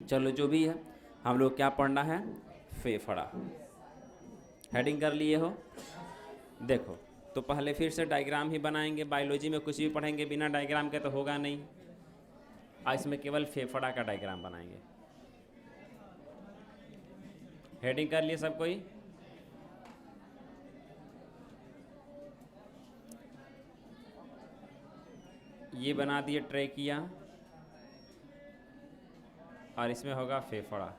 चलो जो भी है, हम लोग क्या पढ़ना है, फेफड़ा। हेडिंग कर लिए हो? देखो, तो पहले फिर से डायग्राम ही बनाएंगे। बायोलॉजी में कुछ भी पढ़ेंगे बिना डायग्राम के तो होगा नहीं। आज इसमें केवल फेफड़ा का डायग्राम बनाएंगे। हेडिंग कर लिए सब कोई? ये बना दिए ट्रेकिया, और इसमें होगा फेफड़ा।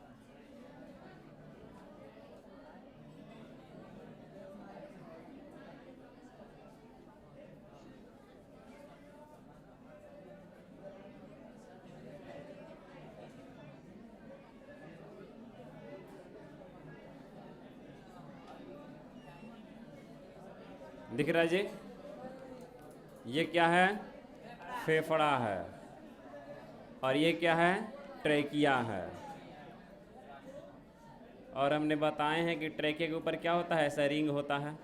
दिख रहा है जी? ये क्या है? फेफड़ा है। और ये क्या है? ट्रेकिया है। और हमने बताए हैं कि ट्रेकिया के ऊपर क्या होता है? ऐसा रिंग होता है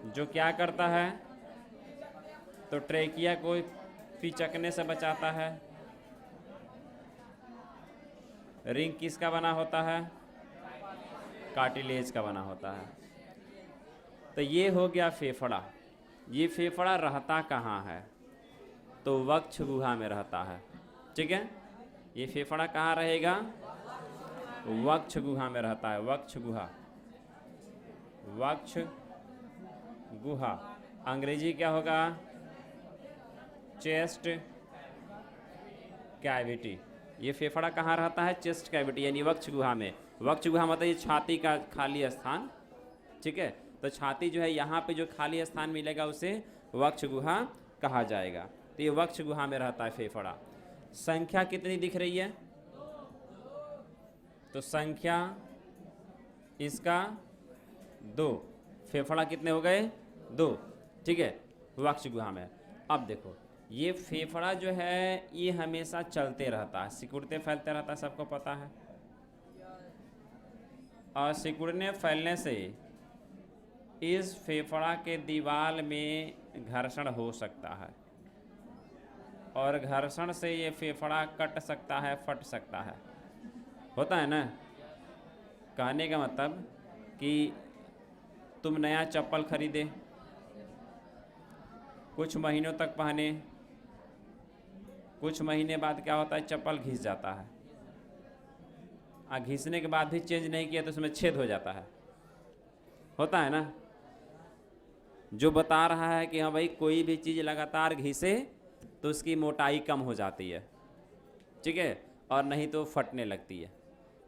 जो क्या करता है, तो ट्रेकिया को पिचकने से बचाता है। रिंग किसका बना होता है? कार्टिलेज का बना होता है। तो ये हो गया फेफड़ा। ये फेफड़ा रहता कहाँ है? तो वक्ष गुहा में रहता है। ठीक है, ये फेफड़ा कहाँ रहेगा? वक्ष गुहा में रहता है। वक्ष गुहा, वक्ष गुहा। अंग्रेजी क्या होगा? Chest cavity. ये फेफड़ा कहाँ रहता है? चेस्ट कैविटी यानी वक्ष गुहा में। वक्ष गुहा मतलब ये छाती का खाली स्थान। ठीक है, तो छाती जो है यहाँ पे जो खाली स्थान मिलेगा उसे वक्ष गुहा कहा जाएगा। तो ये वक्ष गुहा में रहता है फेफड़ा। संख्या कितनी दिख रही है? तो संख्या इसका 2। फेफड़ा कितने हो गए? 2। ठीक है, वक्ष गुहा में। अब देखो, ये फेफड़ा जो है ये हमेशा चलते रहता है, सिकुड़ते फैलते रहता है, सबको पता है। और सिकुड़ने फैलने से इस फेफड़ा के दीवार में घर्षण हो सकता है, और घर्षण से ये फेफड़ा कट सकता है, फट सकता है। होता है ना? कहने का मतलब कि तुम नया चप्पल खरीदे, कुछ महीनों तक पहने, कुछ महीने बाद क्या होता है? चप्पल घिस जाता है। घिसने के बाद भी चेंज नहीं किया तो उसमें छेद हो जाता है। होता है ना? जो बता रहा है कि हाँ भाई, कोई भी चीज़ लगातार घिसे तो उसकी मोटाई कम हो जाती है। ठीक है, और नहीं तो फटने लगती है।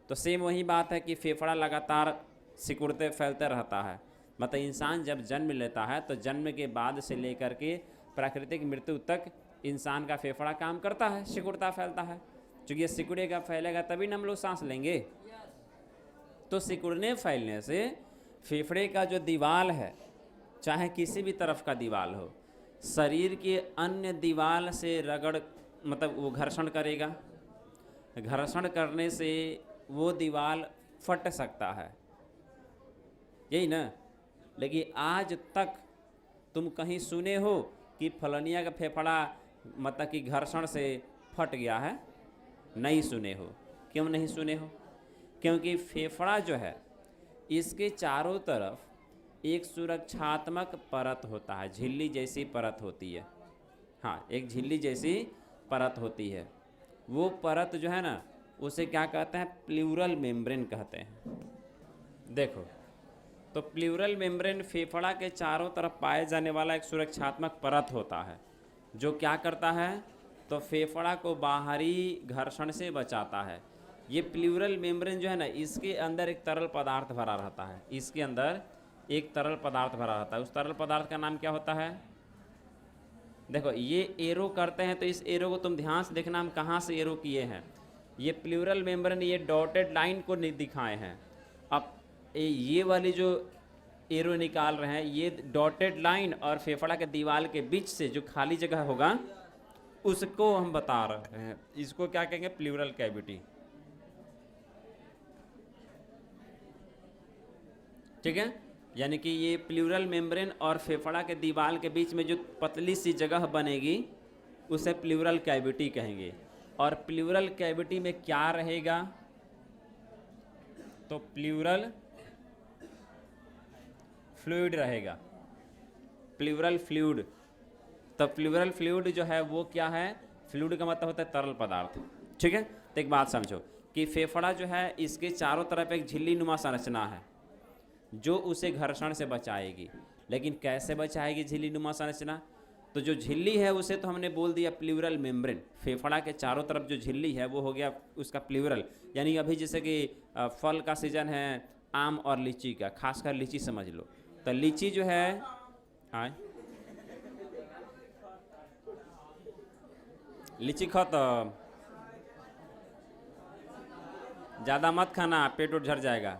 तो सेम वही बात है कि फेफड़ा लगातार सिकुड़ते फैलते रहता है। मतलब इंसान जब जन्म लेता है तो जन्म के बाद से लेकर के प्राकृतिक मृत्यु तक इंसान का फेफड़ा काम करता है, सिकुड़ता फैलता है। क्योंकि ये सिकुड़ेगा फैलेगा तभी ना हम लोग सांस लेंगे। तो सिकुड़ने फैलने से फेफड़े का जो दीवार है, चाहे किसी भी तरफ का दीवार हो, शरीर के अन्य दीवार से रगड़ मतलब वो घर्षण करेगा। घर्षण करने से वो दीवार फट सकता है, यही ना? लेकिन आज तक तुम कहीं सुने हो कि फलनिया का फेफड़ा मतलब कि घर्षण से फट गया है? नहीं सुने हो। क्यों नहीं सुने हो? क्योंकि फेफड़ा जो है इसके चारों तरफ एक सुरक्षात्मक परत होता है, झिल्ली जैसी परत होती है। हाँ, एक झिल्ली जैसी परत होती है। वो परत जो है ना, उसे क्या कहते हैं? प्लूरल मेम्ब्रेन कहते हैं। देखो, तो प्लूरल मेम्ब्रेन फेफड़ा के चारों तरफ पाए जाने वाला एक सुरक्षात्मक परत होता है, जो क्या करता है? तो फेफड़ा को बाहरी घर्षण से बचाता है। ये प्लूरल मेम्ब्रेन जो है ना, इसके अंदर एक तरल पदार्थ भरा रहता है। इसके अंदर एक तरल पदार्थ भरा रहता है। उस तरल पदार्थ का नाम क्या होता है? देखो, ये एरो करते हैं तो इस एरो को तुम ध्यान से देखना, हम कहाँ से एरो किए हैं। ये प्लूरल मेम्ब्रेन ये डॉटेड लाइन को दिखाए हैं। अब ये वाली जो एरो निकाल रहे हैं, ये डॉटेड लाइन और फेफड़ा के दीवार के बीच से जो खाली जगह होगा उसको हम बता रहे हैं। इसको क्या कहेंगे? Pleural cavity. ठीक है, यानी कि ये प्लूरल मेम्ब्रेन और फेफड़ा के दीवार के बीच में जो पतली सी जगह बनेगी उसे प्लूरल कैविटी कहेंगे। और प्लूरल कैविटी में क्या रहेगा? तो प्लूरल फ्लूइड रहेगा, प्लूरल फ्लूइड। तो प्लूरल फ्लूइड जो है वो क्या है? फ्लूइड का मतलब होता है तरल पदार्थ। ठीक है, तो एक बात समझो कि फेफड़ा जो है इसके चारों तरफ एक झिल्ली नुमा संरचना है जो उसे घर्षण से बचाएगी। लेकिन कैसे बचाएगी झिल्ली नुमा संरचना? तो जो झिल्ली है उसे तो हमने बोल दिया प्लूरल मेम्ब्रेन। फेफड़ा के चारों तरफ जो झिल्ली है वो हो गया उसका प्लूरल। यानी अभी जैसे कि फल का सीजन है आम और लीची का, खासकर लीची समझ लो, तो लीची जो है आए लीची खाओ तो ज़्यादा मत खाना, पेट उठ झड़ जाएगा।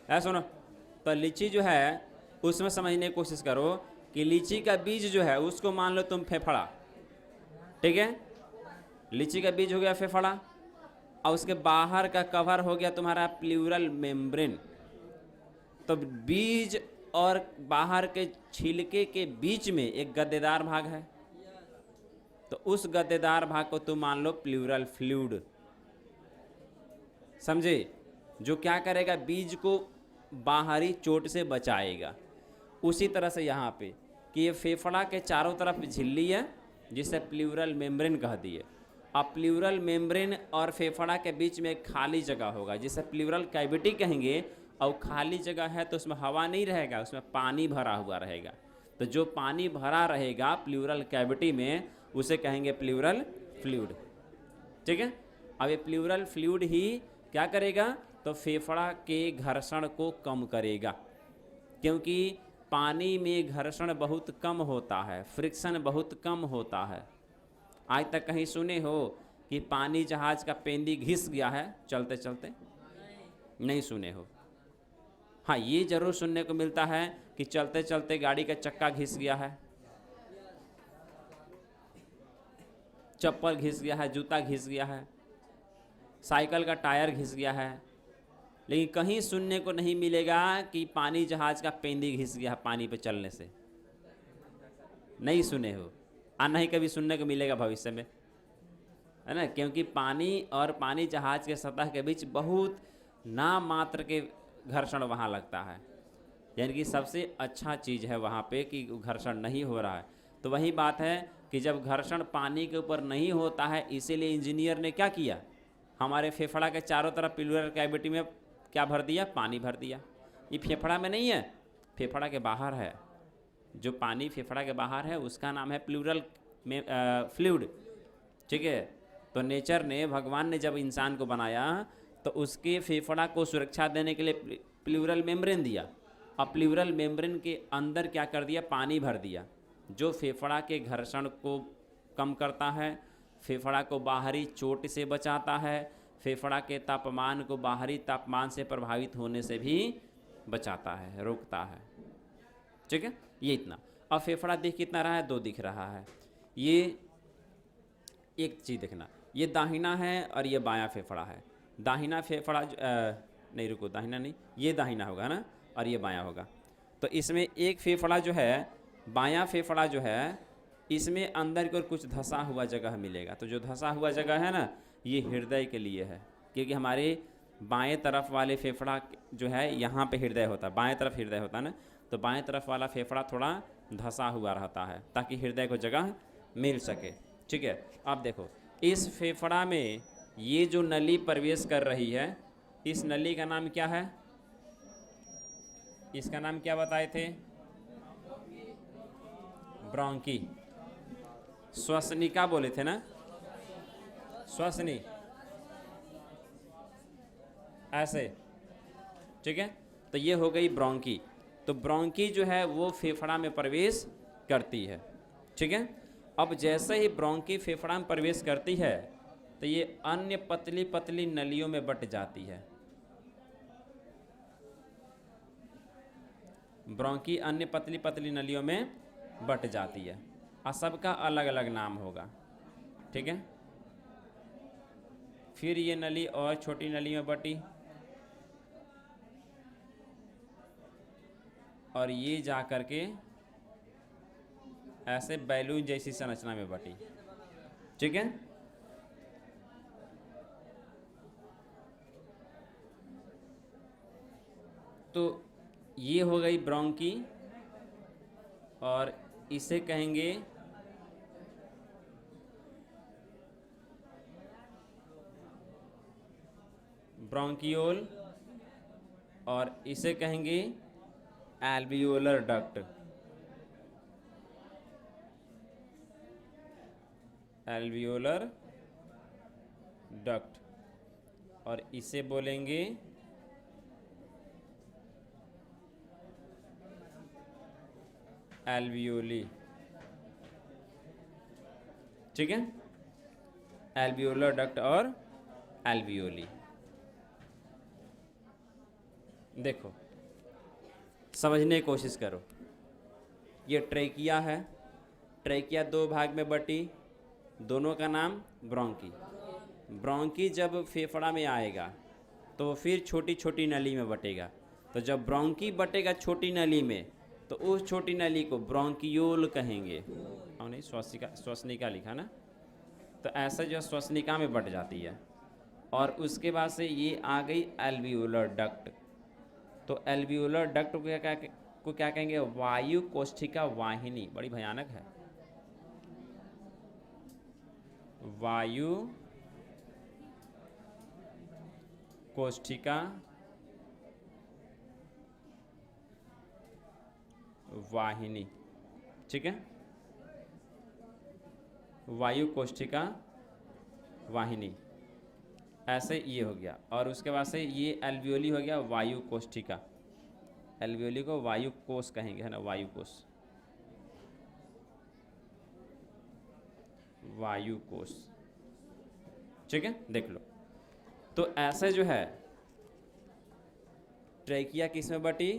है सुनो, तो लीची जो है उसमें समझने की कोशिश करो कि लीची का बीज जो है उसको मान लो तुम फेफड़ा, ठीक है? लीची का बीज हो गया फेफड़ा और उसके बाहर का कवर हो गया तुम्हारा प्लूरल मेम्ब्रेन। तो बीज और बाहर के छिलके के बीच में एक गद्देदार भाग है, तो उस गद्देदार भाग को तुम मान लो प्लूरल फ्लूइड। समझे? जो क्या करेगा? बीज को बाहरी चोट से बचाएगा। उसी तरह से यहाँ पे कि ये फेफड़ा के चारों तरफ झिल्ली है जिसे प्लूरल मेम्ब्रेन कह दिए। अब प्लूरल मेम्ब्रेन और फेफड़ा के बीच में एक खाली जगह होगा जिसे प्लूरल कैविटी कहेंगे। और खाली जगह है तो उसमें हवा नहीं रहेगा, उसमें पानी भरा हुआ रहेगा। तो जो पानी भरा रहेगा प्लूरल कैविटी में उसे कहेंगे प्लूरल फ्लूइड। ठीक है? अब ये प्लूरल फ्लूइड ही क्या करेगा? तो फेफड़ा के घर्षण को कम करेगा, क्योंकि पानी में घर्षण बहुत कम होता है, फ्रिक्शन बहुत कम होता है। आज तक कहीं सुने हो कि पानी जहाज का पेंदी घिस गया है चलते चलते? नहीं सुने हो। हाँ, ये जरूर सुनने को मिलता है कि चलते चलते गाड़ी का चक्का घिस गया है, चप्पल घिस गया है, जूता घिस गया है, साइकिल का टायर घिस गया है। लेकिन कहीं सुनने को नहीं मिलेगा कि पानी जहाज का पेंदी घिस गया है पानी पे चलने से। नहीं सुने हो, और नहीं कभी सुनने को मिलेगा भविष्य में, है ना? क्योंकि पानी और पानी जहाज के सतह के बीच बहुत नाम मात्र के घर्षण वहाँ लगता है। यानी कि सबसे अच्छा चीज़ है वहाँ पे कि घर्षण नहीं हो रहा है। तो वही बात है कि जब घर्षण पानी के ऊपर नहीं होता है, इसीलिए इंजीनियर ने क्या किया? हमारे फेफड़ा के चारों तरफ प्लूरल कैविटी में क्या भर दिया? पानी भर दिया। ये फेफड़ा में नहीं है, फेफड़ा के बाहर है। जो पानी फेफड़ा के बाहर है उसका नाम है प्लूरल फ्लूइड। ठीक है? तो नेचर ने, भगवान ने जब इंसान को बनाया तो उसके फेफड़ा को सुरक्षा देने के लिए प्लूरल मेम्ब्रेन दिया। अब प्लूरल मेम्ब्रेन के अंदर क्या कर दिया? पानी भर दिया, जो फेफड़ा के घर्षण को कम करता है, फेफड़ा को बाहरी चोट से बचाता है, फेफड़ा के तापमान को बाहरी तापमान से प्रभावित होने से भी बचाता है, रोकता है। ठीक है? ये इतना। अब फेफड़ा दिख कितना रहा है? 2 दिख रहा है। ये एक चीज़ देखना, ये दाहिना है और ये बायां फेफड़ा है। दाहिना फेफड़ा नहीं, रुको, दाहिना नहीं, ये दाहिना होगा ना, और ये बायां होगा। तो इसमें एक फेफड़ा जो है, बायां फेफड़ा जो है, इसमें अंदर की ओर कुछ धंसा हुआ जगह मिलेगा। तो जो धंसा हुआ जगह है ना, ये हृदय के लिए है, क्योंकि हमारे बाएं तरफ वाले फेफड़ा जो है यहाँ पे हृदय होता है, बाएं तरफ हृदय होता है ना, तो बाएं तरफ वाला फेफड़ा थोड़ा धंसा हुआ रहता है ताकि हृदय को जगह मिल सके। ठीक है? अब देखो, इस फेफड़ा में ये जो नली प्रवेश कर रही है, इस नली का नाम क्या है? इसका नाम क्या बताए थे? ब्रोंकी। श्वसनिका बोले थे ना, श्वसनी, ऐसे। ठीक है? तो ये हो गई ब्रोंकी। तो ब्रोंकी जो है वो फेफड़ा में प्रवेश करती है। ठीक है? अब जैसे ही ब्रोंकी फेफड़ा में प्रवेश करती है तो ये अन्य पतली पतली नलियों में बट जाती है। ब्रोंकी अन्य पतली पतली नलियों में बट जाती है, और सबका अलग अलग नाम होगा। ठीक है? फिर ये नली और छोटी नली में बटी, और ये जा कर के ऐसे बैलून जैसी संरचना में बटी। ठीक है? तो ये हो गई ब्रोंकी, और इसे कहेंगे ब्रोंकियोल, और इसे कहेंगे एल्वियोलर डक्ट। एल्वियोलर डक्ट, और इसे बोलेंगे एल्वियोली। ठीक है, एल्वियोलर डक्ट और एल्वियोली। देखो, समझने की कोशिश करो। ये ट्रेकिया है, ट्रेकिया दो भाग में बटी, दोनों का नाम ब्रोंकी। ब्रोंकी जब फेफड़ा में आएगा तो फिर छोटी छोटी नली में बटेगा। तो जब ब्रोंकी बटेगा छोटी नली में, तो उस छोटी नली को ब्रोंकियोल कहेंगे। और नहीं, श्वसनिका लिखा ना, तो ऐसे जो श्वसनिका में बट जाती है। और उसके बाद से ये आ गई एल्वियोलर डक्ट। तो एल्वियोलर डक्ट को क्या कहेंगे? वायु कोष्ठिका वाहिनी। बड़ी भयानक है, वायु कोष्ठिका वाहिनी। ठीक है, वायु कोष्ठिका वाहिनी, ऐसे ये हो गया। और उसके बाद से ये एल्वियोली हो गया वायु कोष्ठिका। एल्वियोली को वायु कोष कहेंगे, है ना, वायु कोष, वायु कोष। ठीक है, देख लो। तो ऐसे जो है ट्रेकिया किस में बटी?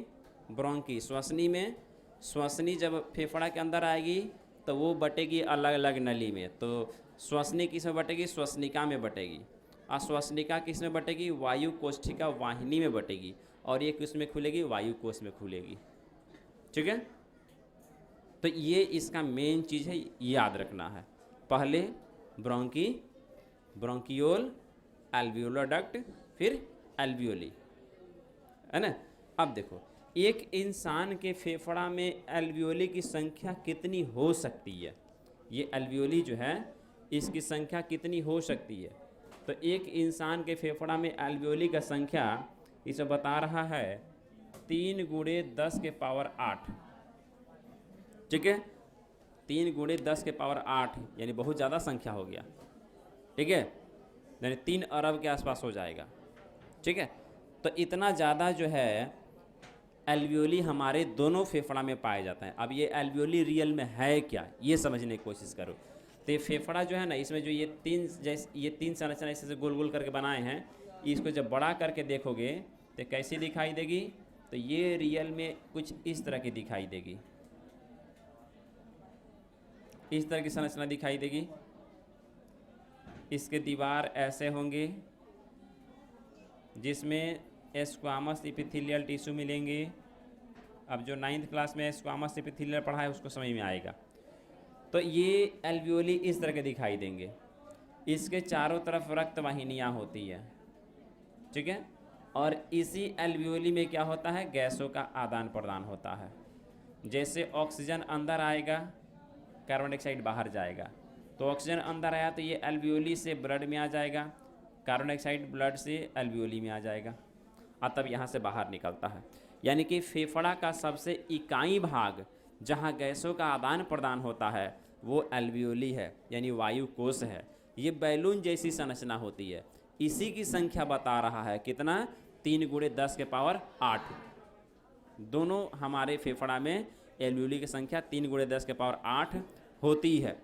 ब्रोंकी, श्वसनी में। श्वसनी जब फेफड़ा के अंदर आएगी तो वो बटेगी अलग अलग नली में। तो श्वसनी किस में बटेगी? श्वसनिका में बटेगी। और श्वसनिका किस में बटेगी? वायु कोष्ठिका वाहिनी में बटेगी। और ये किस में खुलेगी? वायु कोष में खुलेगी। ठीक है, तो ये इसका मेन चीज़ है, याद रखना है। पहले ब्रोंकी, ब्रोंकियोल, एल्वियोलर डक्ट, फिर एल्वियोली, है ना। अब देखो, एक इंसान के फेफड़ा में एल्वियोली की संख्या कितनी हो सकती है? ये एल्वियोली जो है इसकी संख्या कितनी हो सकती है? तो एक इंसान के फेफड़ा में एल्वियोली का संख्या इसे बता रहा है 3 × 10⁸। ठीक है, 3 × 10⁸, यानी बहुत ज़्यादा संख्या हो गया। ठीक है, यानी 3 अरब के आसपास हो जाएगा। ठीक है, तो इतना ज़्यादा जो है एल्वियोली हमारे दोनों फेफड़ा में पाए जाते हैं। अब ये एल्वियोली रियल में है क्या, ये समझने की कोशिश करो। तो ये फेफड़ा जो है ना, इसमें जो ये तीन संरचना ऐसे गोल गोल करके बनाए हैं, इसको जब बड़ा करके देखोगे तो कैसी दिखाई देगी? तो ये रियल में कुछ इस तरह की दिखाई देगी, इस तरह की संरचना दिखाई देगी। इसके दीवार ऐसे होंगे जिसमें स्क्वामस इपिथेलियल टिश्यू मिलेंगे। अब जो 9th क्लास में स्क्वामस इपिथेलियल पढ़ा है उसको समझ में आएगा। तो ये एल्वियोली इस तरह के दिखाई देंगे। इसके चारों तरफ रक्त वाहिनियाँ होती है। ठीक है, और इसी एल्वियोली में क्या होता है? गैसों का आदान प्रदान होता है। जैसे ऑक्सीजन अंदर आएगा, कार्बन डाइऑक्साइड बाहर जाएगा। तो ऑक्सीजन अंदर आया तो ये एल्वियोली से ब्लड में आ जाएगा, कार्बन डाइऑक्साइड ब्लड से एल्वियोली में आ जाएगा, और तब यहाँ से बाहर निकलता है। यानी कि फेफड़ा का सबसे इकाई भाग जहाँ गैसों का आदान प्रदान होता है वो एल्वियोली है, यानी वायु कोष है। ये बैलून जैसी संरचना होती है। इसी की संख्या बता रहा है कितना? 3 × 10⁸। दोनों हमारे फेफड़ा में एल्वियोली की संख्या 3 × 10⁸ होती है।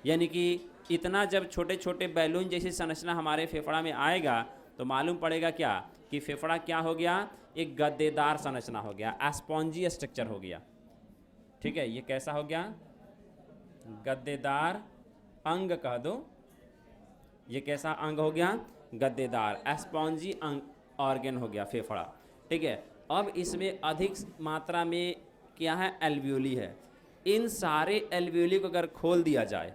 यानी कि इतना जब छोटे छोटे बैलून जैसी संरचना हमारे फेफड़ा में आएगा तो मालूम पड़ेगा क्या कि फेफड़ा क्या हो गया? एक गद्देदार संरचना हो गया, स्पॉन्जी स्ट्रक्चर हो गया। ठीक है, ये कैसा हो गया? गद्देदार अंग कह दो। ये कैसा अंग हो गया? गद्देदार, स्पॉन्जी ऑर्गन हो गया फेफड़ा। ठीक है, अब इसमें अधिक मात्रा में क्या है? एल्वियोली है। इन सारे एल्वियोली को अगर खोल दिया जाए,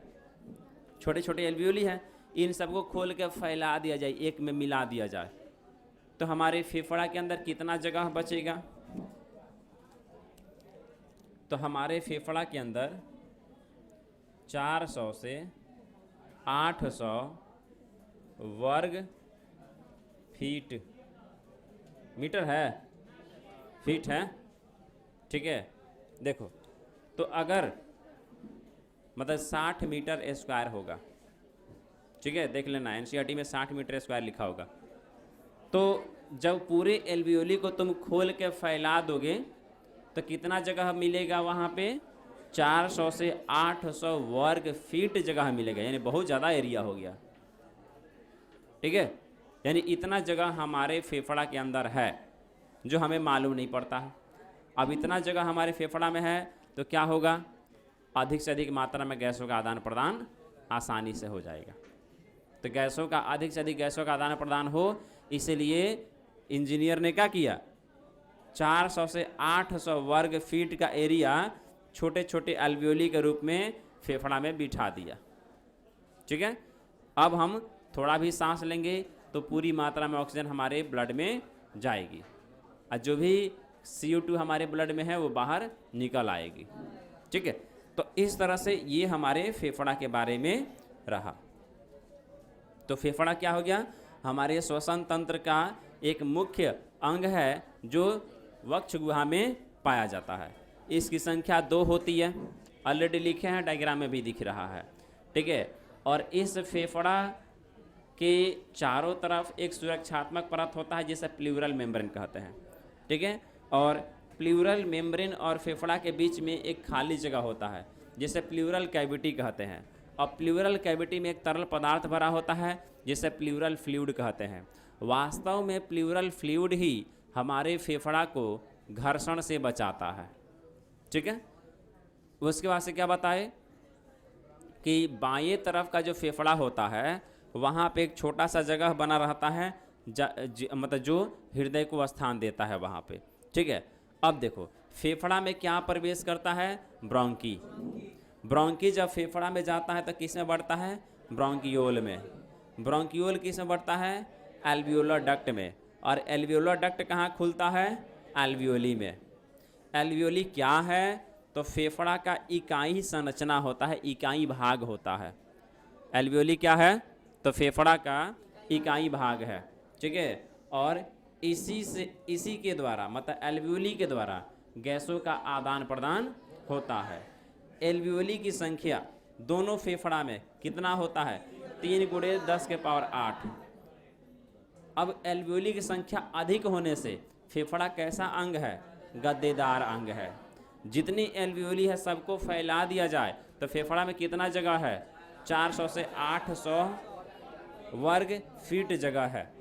छोटे छोटे एल्वियोली हैं, इन सबको खोल के फैला दिया जाए, एक में मिला दिया जाए, तो हमारे फेफड़ा के अंदर कितना जगह बचेगा? तो हमारे फेफड़ा के अंदर 400 से 800 वर्ग फीट, मीटर है, फीट है, ठीक है। देखो, तो अगर मतलब 60 मीटर स्क्वायर होगा, ठीक है, देख लेना एनसीईआरटी में 60 मीटर स्क्वायर लिखा होगा। तो जब पूरे एल्वियोली को तुम खोल के फैला दोगे तो कितना जगह मिलेगा वहाँ पे? 400 से 800 वर्ग फीट जगह मिलेगा, यानी बहुत ज़्यादा एरिया हो गया, ठीक है। यानी इतना जगह हमारे फेफड़ा के अंदर है जो हमें मालूम नहीं पड़ता है। अब इतना जगह हमारे फेफड़ा में है तो क्या होगा? अधिक से अधिक मात्रा में गैसों का आदान प्रदान आसानी से हो जाएगा। तो गैसों का अधिक से अधिक गैसों का आदान प्रदान हो, इसलिए इंजीनियर ने क्या किया? 400 से 800 वर्ग फीट का एरिया छोटे छोटे एल्वियोली के रूप में फेफड़ा में बिठा दिया, ठीक है। अब हम थोड़ा भी सांस लेंगे तो पूरी मात्रा में ऑक्सीजन हमारे ब्लड में जाएगी और जो भी CO2 हमारे ब्लड में है वो बाहर निकल आएगी, ठीक है। तो इस तरह से ये हमारे फेफड़ा के बारे में रहा। तो फेफड़ा क्या हो गया? हमारे श्वसन तंत्र का एक मुख्य अंग है जो वक्ष गुहा में पाया जाता है। इसकी संख्या 2 होती है, ऑलरेडी लिखे हैं, डायग्राम में भी दिख रहा है, ठीक है। और इस फेफड़ा के चारों तरफ एक सुरक्षात्मक परत होता है जिसे प्लूरल मेम्ब्रेन कहते हैं, ठीक है। और प्लूरल मेम्ब्रेन और फेफड़ा के बीच में एक खाली जगह होता है जिसे प्लूरल कैविटी कहते हैं। और प्लूरल कैविटी में एक तरल पदार्थ भरा होता है जिसे प्लूरल फ्लूइड कहते हैं। वास्तव में प्लूरल फ्लूइड ही हमारे फेफड़ा को घर्षण से बचाता है, ठीक है। उसके बाद से क्या बताए कि बाएं तरफ का जो फेफड़ा होता है वहाँ पे एक छोटा सा जगह बना रहता है मतलब जो हृदय को स्थान देता है वहाँ पे, ठीक है। अब देखो, फेफड़ा में क्या प्रवेश करता है? ब्रोंकी। ब्रोंकी जब फेफड़ा में जाता है तो किस में बढ़ता है? ब्रोंकियोल में। ब्रोंकियोल किस में बढ़ता है? एल्वियोलर डक्ट में। और एल्वियोलर डक्ट कहाँ खुलता है? एल्वियोली में। एल्वियोली क्या है? तो फेफड़ा का इकाई संरचना होता है, इकाई भाग होता है। एल्वियोली क्या है? तो फेफड़ा का इकाई भाग है, ठीक है। और इसी के द्वारा मतलब एल्वियोली के द्वारा गैसों का आदान प्रदान होता है। एल्वियोली की संख्या दोनों फेफड़ा में कितना होता है? 3 × 10⁸। अब एल्वियोली की संख्या अधिक होने से फेफड़ा कैसा अंग है? गद्देदार अंग है। जितनी एल्वियोली है सबको फैला दिया जाए तो फेफड़ा में कितना जगह है? 400 से 800 वर्ग फीट जगह है।